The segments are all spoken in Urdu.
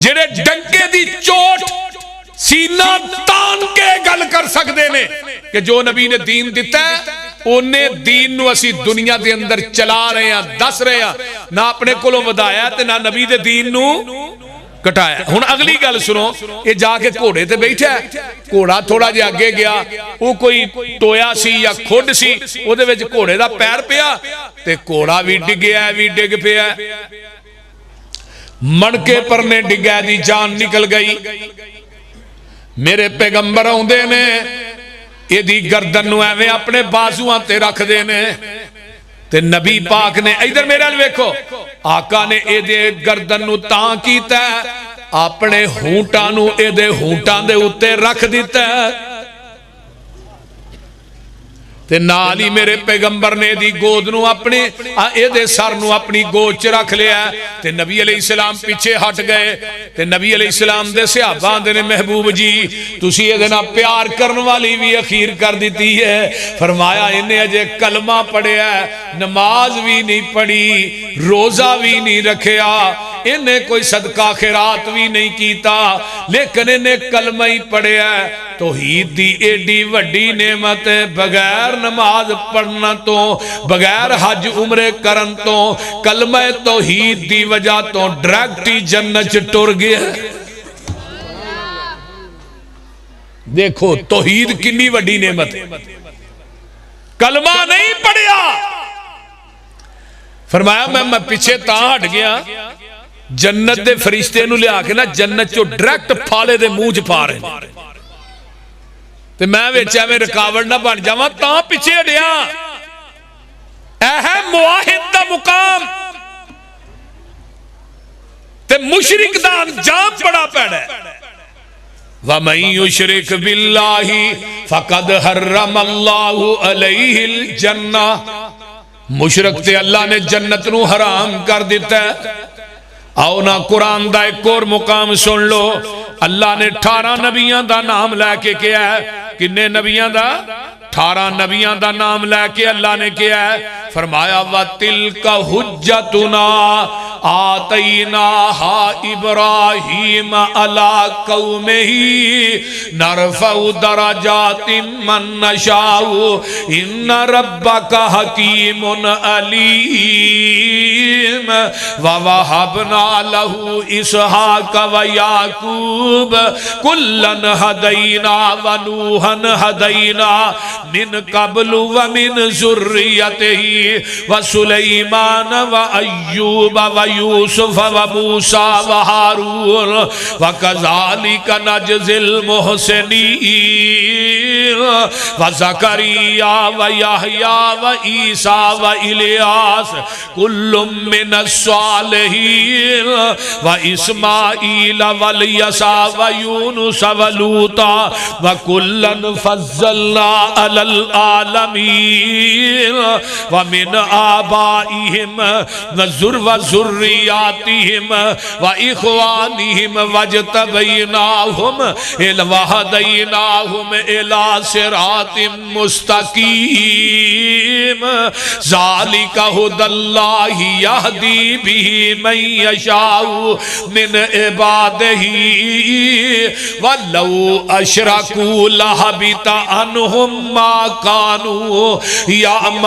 جڑے ڈنکے دی چوٹ سینہ تان کے گل کر سکتے نے کہ جو نبی نے دین دیتا ہے انہیں دین نو اسی دنیا دے اندر چلا رہے ہیں دس رہے ہیں نہ اپنے کولوں ودایا تے نہ نبی دے دین نو کٹایا. ہن اگلی گل سنو یہ جا کے گھوڑے تے بیٹھا ہے گھوڑا تھوڑا جہا اگے گیا وہ کوئی ٹویا سی یا کھڈ سی او دے وچ گھوڑے دا پیر پیا تے گھوڑا بھی ڈگیا بھی ڈگ پیا مڑکے پر نے ڈگیا دی جان نکل گئی. میرے پیغمبر آوندے نے یہ دی گردن نو ایویں اپنے بازواں تے رکھ دے نے تے نبی پاک نے ادھر میرے ال ویکھو آقا نے اے دے گردن نو تاں کیتا ہے اپنے ہونٹاں نو اے دے ہونٹاں دے اوتے رکھ دیتا ہے تے نال ہی میرے پیغمبر نے دی گود نو اپنے اے دے سر نو اپنی گود چ رکھ لیا تے نبی علیہ السلام پیچھے ہٹ گئے تے نبی علیہ السلام دے صحابہ آندے نے محبوب جی تسی اے دے نال پیار کرن والی بھی اخیر کر دیتی ہے. فرمایا انہیں اجے کلمہ پڑھیا ہے نماز بھی نہیں پڑھی روزہ بھی نہیں رکھیا انہیں کوئی صدقہ خیرات بھی نہیں کیتا لیکن انہیں کلمہ ہی پڑھیا ہے. توحید دی ایڈی وڈی نعمت بغیر نماز پڑھنا تو بغیر حج عمرے کرن تو کلمہ توحید دی وجہ تو ڈائریکٹ جنت ٹر گیا. دیکھو توحید کنی وڈی نعمت ہے کلمہ نہیں پڑھیا. فرمایا میں پیچھے تاں ہٹ گیا جنت دے فرشتے نو لیا کے نا جنت چو ڈائریکٹ پھالے دے منہ چ پا رہے تے میں ویچا میں رکاوٹ نہ بن جاواں تاں پیچھے ہٹیا. اہم موحد دا مقام تے مشرک دا انجام بڑا پیڑا ہے. وَمَن يُشْرِكْ بِاللَّهِ فَقَدْ حَرَّمَ اللَّهُ عَلَيْهِ الْجَنَّةَ مشرک تے اللہ نے جنت نو حرام کر دیتا ہے. آؤ نا قرآن دا ایک اور مقام سن لو اللہ نے 18 نبیان دا نام لے کے کیا ہے کنے نبیان دا 18 نبیان دا نام لے کے اللہ نے کیا ہے فرمایا وَتِلْكَ حُجَّتُنَا آتَيْنَاهَا إِبْرَاهِيمَ عَلَىٰ قَوْمِهِ نَرْفَعُ دَرَجَاتٍ مَّن نَّشَاءُ إِنَّ رَبَّكَ حَكِيمٌ عَلِيمٌ وَوَهَبْنَا لَهُ إِسْحَاقَ وَيَعْقُوبَ كُلًّا هَدَيْنَا وَنُوحًا هَدَيْنَا من قبل ومن ذريته وسليمان وأيوب ويوسف وموسى وهارون وكذلك نجزي المحسنين وزكريا ويحيى وعيسى وإلياس كل من الصالحين وإسماعيل واليسع ويونس ولوطا وكلا فضلنا على العالمين ومن آبائهم وذرياتهم وإخوانهم واجتبيناهم وهديناهم إلى صراط مستقيم ذلك هدى الله يهدي به من يشاء من عباده ولو أشركوا لحبط عنهم ما كانوا يعملون.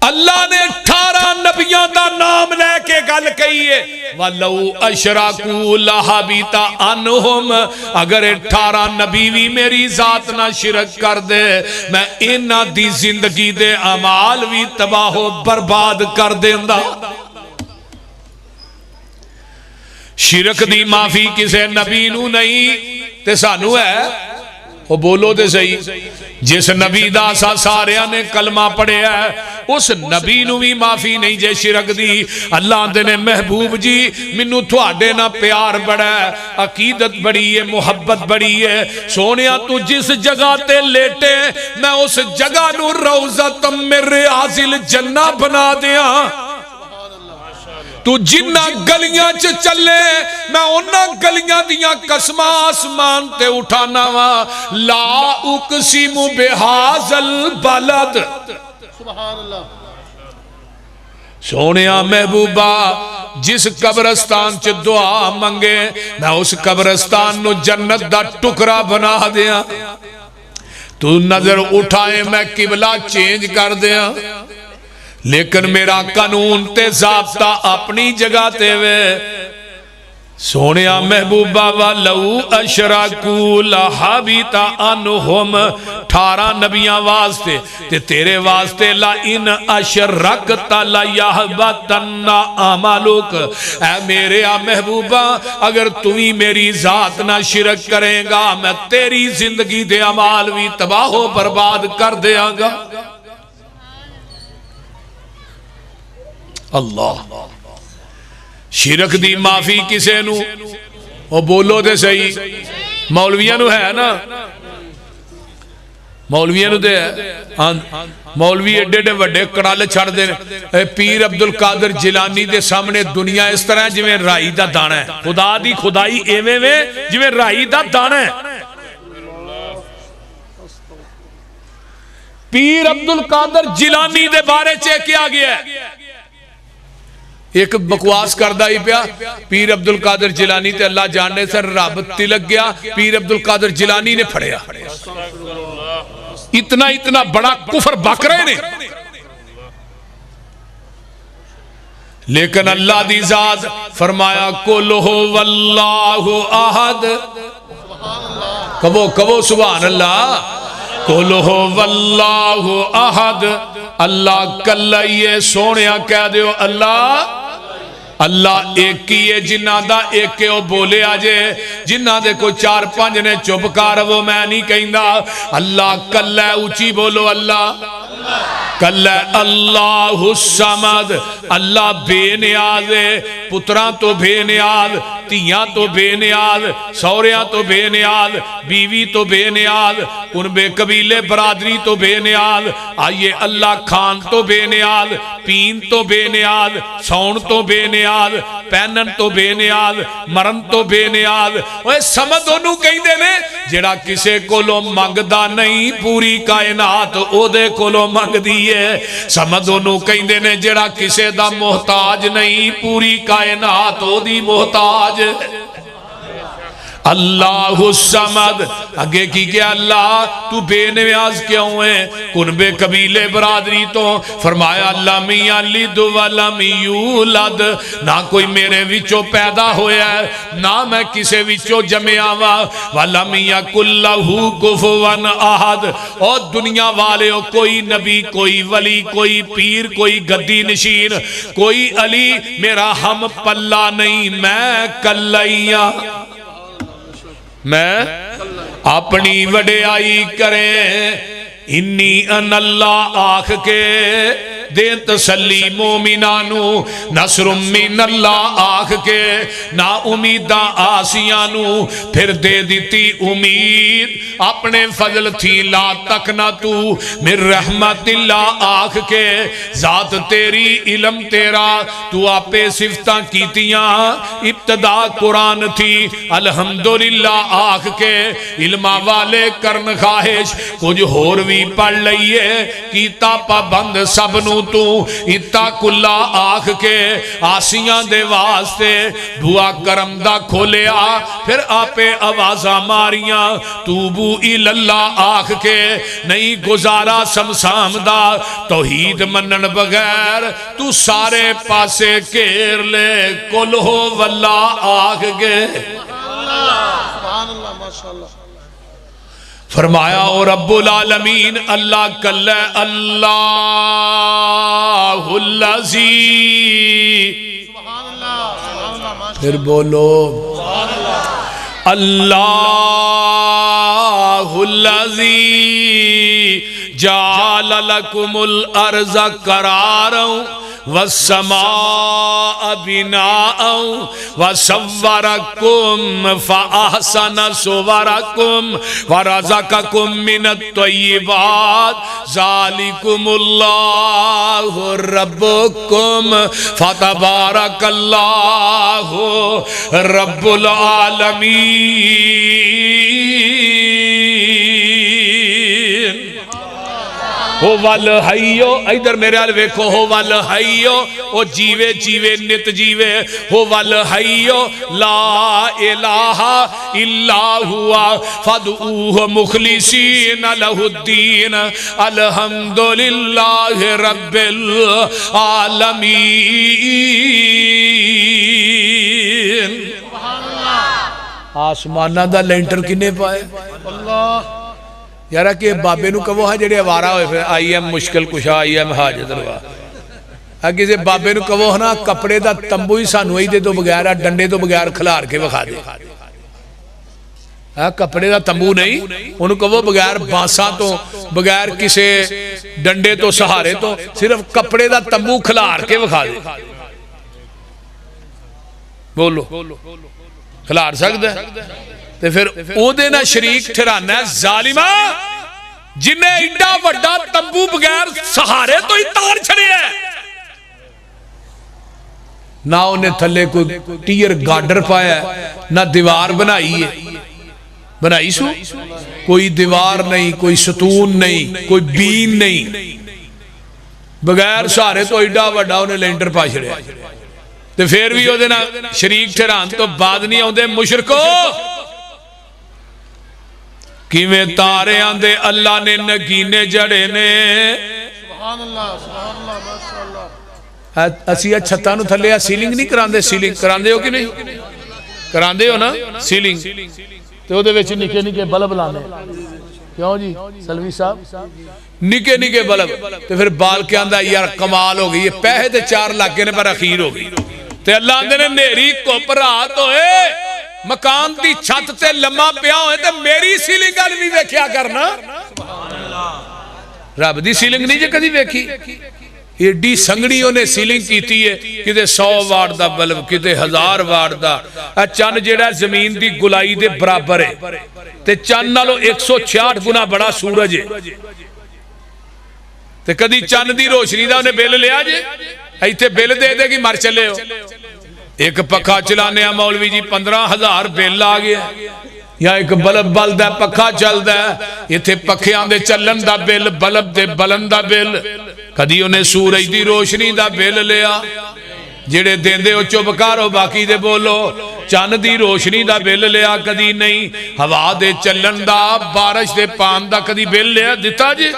اللہ نے 18 نبیوں دا نام لے کے گل کہی ہے وَلَوْ أَشْرَكُوا لَحَبِطَ عَنْهُمْ اگر 18 نبی بھی میری ذات نہ شرک کر دے میں انہاں دی زندگی دے اعمال بھی تباہ و برباد کر دیندہ. شرک دی معافی کسے نبی نو نہیں تے سانو ہے وہ بولو دے صحیح جس نبی دا سارے نے کلمہ پڑھے ہے اس نبی نو بھی معافی نہیں جے شرک دی. اللہ دے نے محبوب جی منو تھوڑے نا پیار بڑا ہے عقیدت بڑی ہے محبت بڑی ہے سونیا تو جس جگہ تے لیٹے میں اس جگہ نو روضہ تم میں ریاض الجنہ بنا دیا تو جنہ گلیاں چ چلے میں انہ گلیاں دیاں قسمہ آسمان تے اٹھانا وا لا اقسم بہذل بلد سبحان اللہ سونیا محبوبہ جس قبرستان چ دعا منگے میں اس قبرستان نو جنت دا ٹکرا بنا دیا تو نظر اٹھائے میں قبلہ چینج کر دیا لیکن میرا قانون تے ضابطہ اپنی جگہ تے وے سونیا محبوبہ وَلَوْ أَشْرَكُوا لَحَبِطَ عَنْهُمْ 18 نبیاں واسطے تے تیرے واسطے لَإِنْ أَشْرَكْتَ لَيَحْبَطَنَّ عَمَلُكَ اے میرے محبوبہ اگر تمہیں میری ذات نہ شرک کرے گا میں تیری زندگی دے عمال بھی تباہ و برباد کر دیا گا اللہ شرک دی معافی کسے نو وہ بولو دے صحیح مولویاں نو ہے نا مولویاں نو دے ہے مولوی ایڈے ایڈے وڈے کڑالے چھڑ دے پیر عبدالقادر جیلانی دے سامنے دنیا اس طرح جو میں رائی دا دانا ہے خدا دی خدائی ایویں میں جو میں رائی دا دانا ہے پیر عبدالقادر جیلانی دے بارے چے کیا گیا ہے ایک بکواس کردہ ہی پیا پیر عبدالقادر جیلانی تے اللہ جاننے سے رب تلک گیا پیر عبدالقادر جیلانی نے پھڑیا اتنا بڑا کفر بکرے نے لیکن اللہ دی ذات فرمایا قُلْ هُوَ اللَّهُ أَحَدٌ کبو سبحان اللہ قُلْ هُوَ اللَّهُ أَحَدٌ اللہ کلائیے سونیا کہہ دیو اللہ ایک کی ہے جنہ دا ایک کے وہ بولے آجے جنہ دے کو 4-5 نے چپکار وہ میں نہیں کہیں دا اللہ کل ہے اچھی بولو اللہ کل ہے اللہ السمد اللہ بے نیاز ہے پتران تو بے نیاز تیاں تو بے نیاز سوریاں تو بے نیاز بیوی تو بے نیاز ان بے قبیلے برادری تو بے نیاز آئیے اللہ خان تو بے نیاز پین تو بے نیاز سون تو بے نیاز پینن تو بے نیاز مرن تو بے نیاز وہ سمد انہوں کہیں دے نے جڑا کسے کو لو مانگدہ نہیں پوری کائنات او دے کو لو مانگ دیئے سمد انہوں کہیں دے نے جڑا کسے دا محتاج نہیں پوری کائنات او دی محتاج اللہ السمد اگے کی کیا اللہ تو بے نیاز کیوں ہے کن بے قبیلے برادری تو فرمایا لم یلد ولم یولد نہ کوئی میرے وچوں پیدا ہویا ہے نہ میں کسے وچوں جمعیا وا ولم یکن لہ کفوا احد اور دنیا والے ہو کوئی نبی کوئی ولی کوئی پیر کوئی گدی نشین کوئی علی میرا ہم پلہ نہیں میں کلائیاں میں اپنی وڈیائی کریں انی ان اللہ آنکھ کے دے تسلی مومنانو نصر من اللہ آنکھ کے نا امیدہ آسیانو پھر دے دیتی امید اپنے فضل تھی لا تکنا تو من رحمت اللہ آنکھ کے ذات تیری علم تیرا تو آپے صفتہ کیتیاں ابتدا قرآن تھی الحمدللہ آنکھ کے علمہ والے کرن خواہش کچھ ہور بھی پڑھ لئیے کیتا پابند سبنو تو اتا کلا آنکھ کے آسیاں دے واسطے دعا کرم دا کھولیا پھر آپے آوازہ ماریاں توبو الاللہ آنکھ کے نہیں گزارا سمسام دا توحید منن بغیر تو سارے پاسے کیر لے کل ہو واللہ آنکھ کے سبحان اللہ ماشاءاللہ فرمایا اور رب العالمین اللہ کل اللہ الذی پھر بولو اللہ الذی جعل لکم الارض قرارا والسماء بناء وصوركم فأحسن صوركم ورزقكم من الطيبات ذلكم الله ربكم فتبارك الله رب العالمین ہو ول حیو ادھر میرے حال ویکھو ہو ول حیو او جیوے جیوے نت جیوے ہو ول حیو لا الہ الا ہوا فدعوہ مخلصین لہ الدین الحمدللہ رب العالمین آسمانہ دا لینٹر کنے پائے اللہ یارہ کہ بابے نو کہو ہاں جڑے وارا ہوئے پھر آئی ایم مشکل کشا آئی ایم حاجت روا اگر سے بابے نو کہو ہاں کپڑے دا تمبو ہی سانوئی دے تو بغیر ڈنڈے تو بغیر کھلار کے بخا دے کپڑے دا تمبو نہیں انہوں کہو بغیر بانساں تو بغیر کسے ڈنڈے تو سہارے تو صرف کپڑے دا تمبو کھلار کے بخا دے بولو کھلار سکتا ہے تو پھر او دینا شریک ٹھرانا ہے ظالمہ جنہیں ایڈا وڈا تمبو بغیر سہارے تو ہی تار چھڑے ہے نہ انہیں تھلے کوئی ٹیر گارڈر پایا ہے نہ دیوار بنائی ہے بنائی سو کوئی دیوار نہیں کوئی ستون نہیں کوئی بین نہیں بغیر سہارے تو ایڈا وڈا انہیں لینٹر پا چھڑے ہے تو پھر بھی او دینا شریک ٹھران تو بعد نہیں آؤں دے مشرکو کیویں تارے آندے اللہ نے نگینے جڑے نے سبحان اللہ ماشاءاللہ اسیہ چھتانو تھلے سیلنگ نہیں کراندے سیلنگ کراندے ہو کی نہیں کراندے ہو نا سیلنگ تو دے ویچے نکے نکے بلب لانے کیوں جی سلوی صاحب نکے نکے بلب تو پھر بال کے آندہ یار کمال ہو گئی یہ پہے تے 4 لاکھے نے پر اخیر ہو گئی تے اللہ آندے نے نیری کوپر رات ہوئے مکان دی چھت تے لمحہ پیا ہوئے تے میری سیلنگ آل بھی ویکھیا کرنا رب دی سیلنگ نہیں جے کدی ویکھی ایڈی سنگڑیوں نے سیلنگ کیتی ہے کتے 100 وارڈ دا بلب کتے 1000 وارڈ دا چند جیڑا زمین دی گلائی دے برابر ہے تے چند نالو 166 گنا بڑا سورج ہے تے کدی چند دی روشنی دا انہیں بیل لیا جے ایتھے بیل دے دے گی مر چلے ہو ایک پکھا چلانے ہیں مولوی جی 15,000 بیل آگیا یا ایک بلب بلد ہے پکھا چل دا ہے یہ تھے پکھے آندے چلن دا بیل بلب دے بلن دا بیل کدی انہیں سورج دی روشنی دا بیل لیا جڑے دین دے ہو چوبکارو باقی دے بولو چاند دی روشنی دا بیل لیا کدی نہیں ہوا دے چلن دا بارش دے پان دا کدی بیل لیا دیتا جی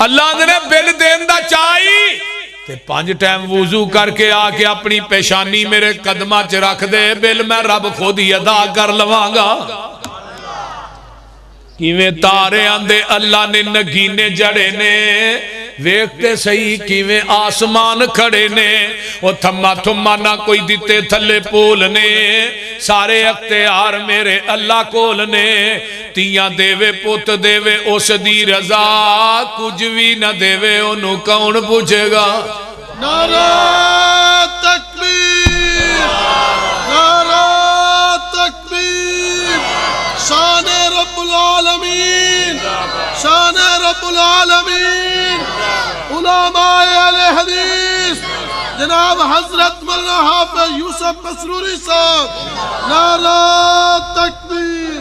اللہ نے بیل دین دا چاہی 5 ٹائم وضو کر کے آکے اپنی پیشانی میرے قدمہ چ رکھ دے بل میں رب خود ہی ادا کر لواں گا کیویں تارے آندے اللہ نے نگینے جڑے نے ویکھتے صحیح کیویں آسمان کھڑے نے وہ تھما تھما نہ کوئی دیتے تھلے پول نے سارے اختیار میرے اللہ کول نے تیاں دیوے پوت دیوے اس دی رضا کچھ بھی نہ دیوے انہوں کون پوچھے گا نعرہ تکبیر نعرہ تکبیر شان رب العالمین شان رب العالمین علماء اہل حدیث جناب حضرت مولانا حافظ یوسف مسروری صاحب نعرہ تکبیر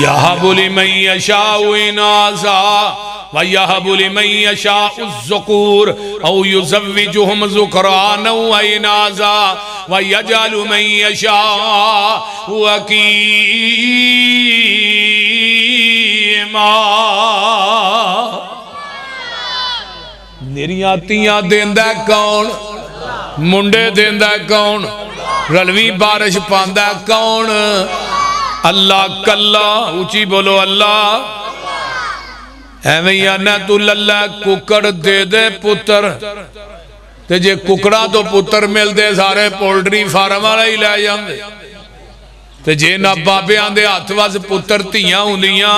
یَحَبُ لِمَن یَشَاءُ اِنَاثًا وَيَحَبُ لِمَن یَشَاءُ الذُّکُورَ اَوْ یُزَوِّجُهُمْ ذُکْرَانًا وَإِنَاثًا وَيَجْعَلُ مَن یَشَاءُ عَقِیمًا نیریاں تیاں دیندہ کون منڈے دیندہ کون رلوی بارش پاندہ کون اللہ کلا اونچی بولو اللہ ایویں یا نہ تو للہ ککڑ دے دے پتر تے جے ککڑا تو پتر مل دے سارے پولٹری فارم والا ہی لے جاندے تے جے نہ بابے آندے ہاتھ واز پتر تیاں ہوندیاں